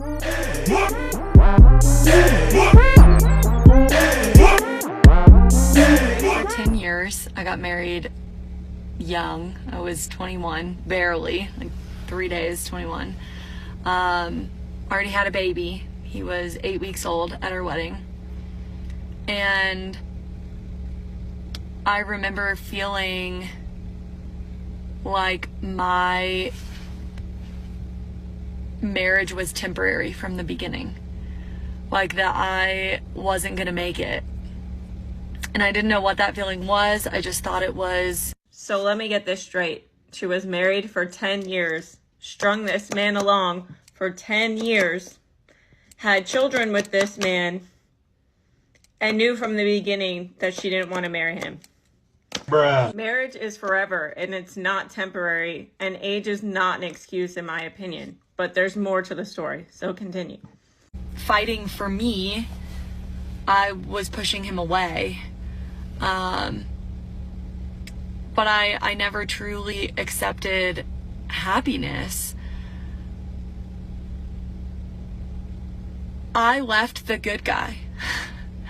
For 10 years, I got married young. I was 21, barely, like 3 days, 21. Already had a baby. He was 8 weeks old at our wedding. And I remember feeling like my marriage was temporary from the beginning. Like that I wasn't gonna make it. And I didn't know what that feeling was. I just thought it was. So let me get this straight. She was married for 10 years, strung this man along for 10 years, had children with this man, and knew from the beginning that she didn't want to marry him. Bruh. Marriage is forever, and it's not temporary, and age is not an excuse in my opinion. But there's more to the story, so continue. Fighting for me, I was pushing him away. But I never truly accepted happiness. I left the good guy.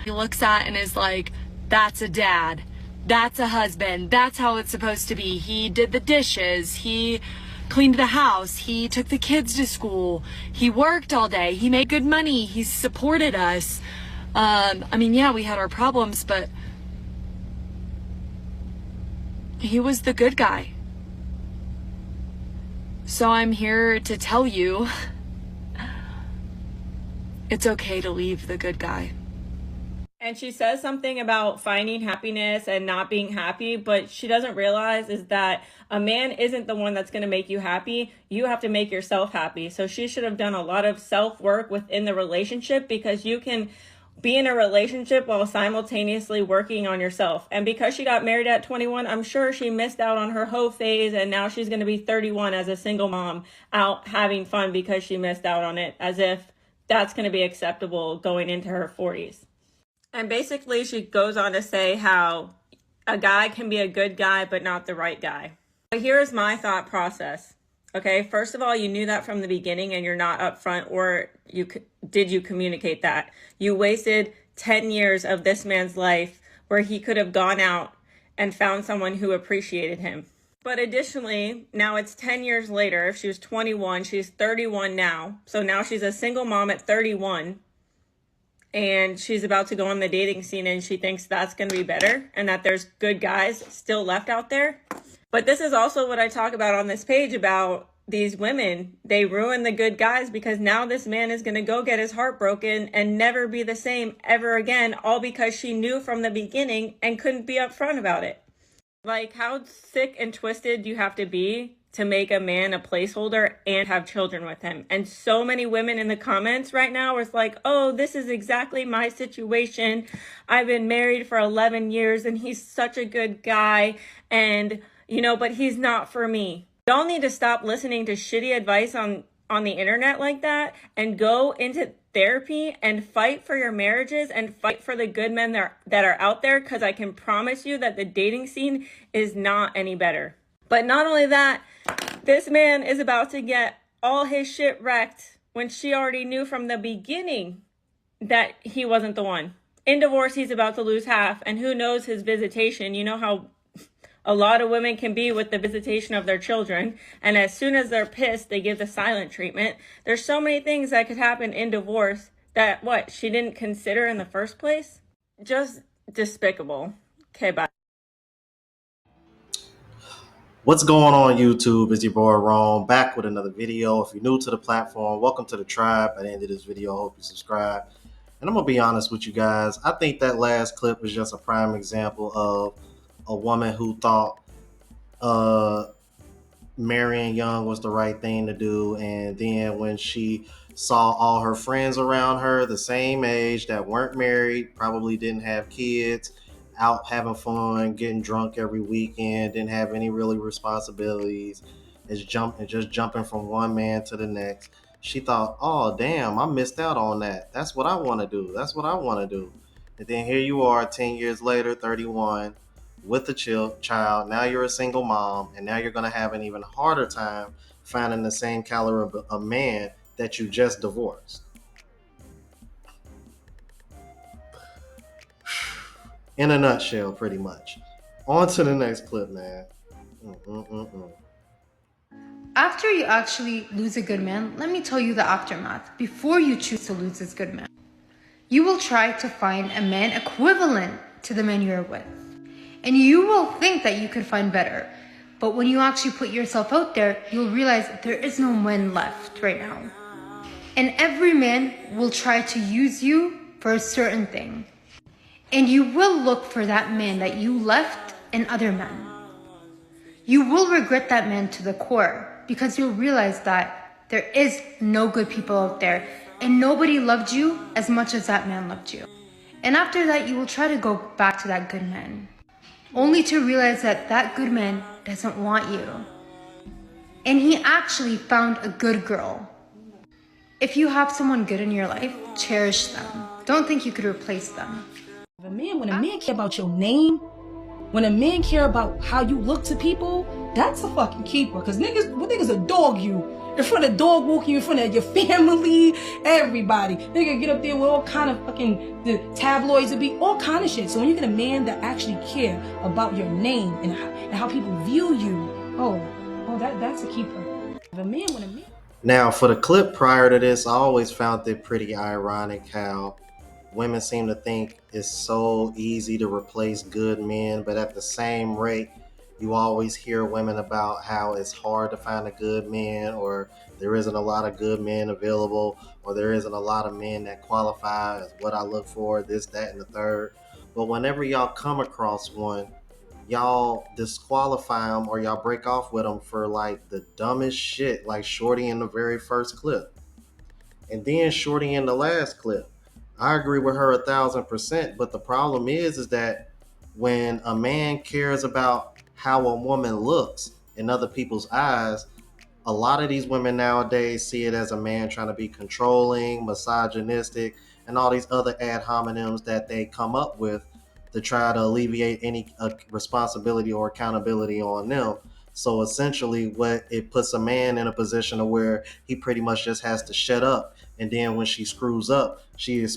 He looks at and is like, that's a dad. That's a husband. That's how it's supposed to be. He did the dishes. He cleaned the house. He took the kids to school. He worked all day. He made good money. He supported us. I mean, yeah, we had our problems, but he was the good guy. So I'm here to tell you, it's okay to leave the good guy. And she says something about finding happiness and not being happy, but she doesn't realize is that a man isn't the one that's going to make you happy. You have to make yourself happy. So she should have done a lot of self-work within the relationship, because you can be in a relationship while simultaneously working on yourself. And because she got married at 21, I'm sure she missed out on her hoe phase, and now she's going to be 31 as a single mom out having fun because she missed out on it, as if that's going to be acceptable going into her 40s. And basically she goes on to say how a guy can be a good guy but not the right guy. But here's my thought process. Okay, first of all, you knew that from the beginning and you're not upfront, or did you communicate that? You wasted 10 years of this man's life where he could have gone out and found someone who appreciated him. But additionally, now it's 10 years later. If she was 21, she's 31 now. So now she's a single mom at 31. And she's about to go on the dating scene, and she thinks that's going to be better and that there's good guys still left out there. But this is also what I talk about on this page about these women. They ruin the good guys because now this man is going to go get his heart broken and never be the same ever again, all because she knew from the beginning and couldn't be upfront about it. Like, how sick and twisted do you have to be to make a man a placeholder and have children with him? And so many women in the comments right now is like, oh, this is exactly my situation. I've been married for 11 years and he's such a good guy, and but he's not for me. Y'all need to stop listening to shitty advice on the internet like that and go into therapy and fight for your marriages and fight for the good men that are out there, because I can promise you that the dating scene is not any better. But not only that, this man is about to get all his shit wrecked when she already knew from the beginning that he wasn't the one. In divorce, he's about to lose half, and who knows his visitation. You know how a lot of women can be with the visitation of their children, and as soon as they're pissed, they give the silent treatment. There's so many things that could happen in divorce that, she didn't consider in the first place? Just despicable. Okay, bye. What's going on YouTube? It's your boy Ron, back with another video. If you're new to the platform, welcome to the tribe. At the end of this video, I hope you subscribe. And I'm gonna be honest with you guys, I think that last clip was just a prime example of a woman who thought marrying young was the right thing to do, and then when she saw all her friends around her the same age that weren't married, probably didn't have kids, out having fun, getting drunk every weekend, didn't have any really responsibilities, just jumping from one man to the next. She thought, oh damn, I missed out on that. That's what I want to do. That's what I want to do. And then here you are 10 years later, 31, with a child. Now you're a single mom, and now you're going to have an even harder time finding the same caliber of man that you just divorced. In a nutshell, pretty much. On to the next clip, man. Mm-mm-mm-mm. After you actually lose a good man, let me tell you the aftermath. Before you choose to lose this good man, you will try to find a man equivalent to the man you're with. And you will think that you could find better. But when you actually put yourself out there, you'll realize there is no man left right now. And every man will try to use you for a certain thing. And you will look for that man that you left in other men. You will regret that man to the core because you'll realize that there is no good people out there and nobody loved you as much as that man loved you. And after that, you will try to go back to that good man, only to realize that that good man doesn't want you. And he actually found a good girl. If you have someone good in your life, cherish them. Don't think you could replace them. When a man care about your name, when a man care about how you look to people, that's a fucking keeper. Cause niggas adore you. In front of dog walking, in front of your family, everybody. Nigga get up there with all kind of fucking the tabloids, it be all kind of shit. So when you get a man that actually care about your name and how people view you, that's a keeper. Now, for the clip prior to this, I always found it pretty ironic how women seem to think it's so easy to replace good men, but at the same rate, you always hear women about how it's hard to find a good man, or there isn't a lot of good men available, or there isn't a lot of men that qualify as what I look for, this, that, and the third. But whenever y'all come across one, y'all disqualify them or y'all break off with them for like the dumbest shit, like Shorty in the very first clip. And then Shorty in the last clip. I agree with her 1,000%, but the problem is that when a man cares about how a woman looks in other people's eyes, a lot of these women nowadays see it as a man trying to be controlling, misogynistic, and all these other ad hominems that they come up with to try to alleviate any responsibility or accountability on them. So essentially what it puts a man in a position of where he pretty much just has to shut up. And then when she screws up, she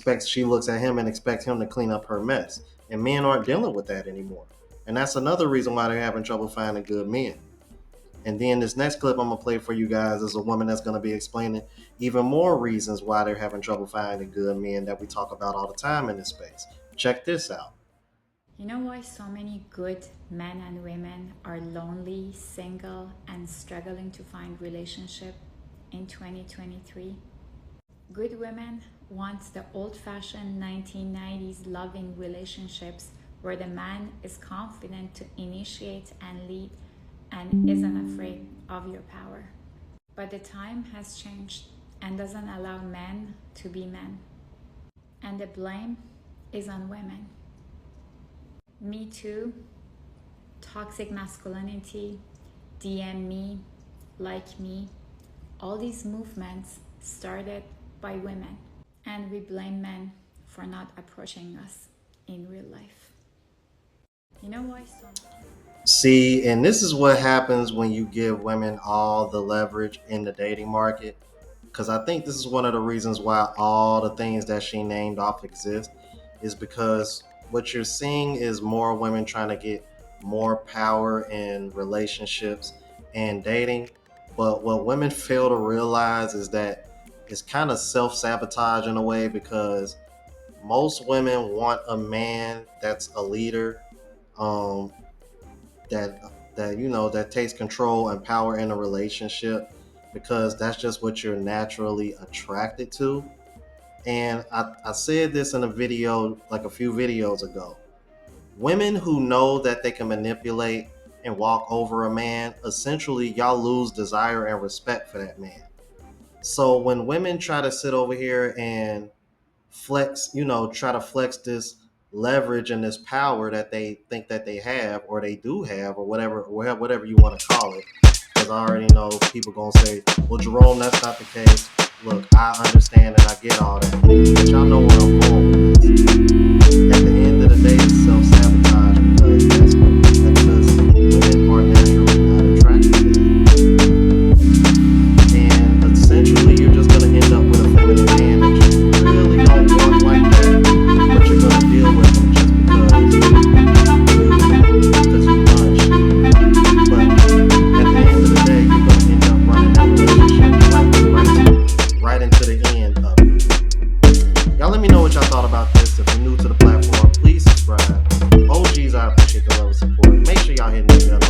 looks at him and expects him to clean up her mess. And men aren't dealing with that anymore. And that's another reason why they're having trouble finding good men. And then this next clip I'm going to play for you guys is a woman that's going to be explaining even more reasons why they're having trouble finding good men that we talk about all the time in this space. Check this out. You know why so many good men and women are lonely, single, and struggling to find relationship in 2023? Good women want the old-fashioned 1990s loving relationships where the man is confident to initiate and lead and isn't afraid of your power. But the time has changed and doesn't allow men to be men. And the blame is on women. Me Too, toxic masculinity, DM me, like me, all these movements started by women, and we blame men for not approaching us in real life. You know why so much? See, and this is what happens when you give women all the leverage in the dating market. Because I think this is one of the reasons why all the things that she named off exist, is because what you're seeing is more women trying to get more power in relationships and dating. But what women fail to realize is that it's kind of self-sabotage in a way, because most women want a man that's a leader, that takes control and power in a relationship, because that's just what you're naturally attracted to. And I said this in a video like a few videos ago. Women who know that they can manipulate and walk over a man, essentially y'all lose desire and respect for that man. So when women try to sit over here and try to flex this leverage and this power that they think that they have, or they do have, or whatever you want to call it, because I already know people gonna say, well, Jerome, that's not the case. Look, I understand and I get all that, but y'all know where I'm going with this. At the end of the day, it's self-sabotage, because women are naturally not attracted to that. And essentially, you're just gonna y'all hitting the bell.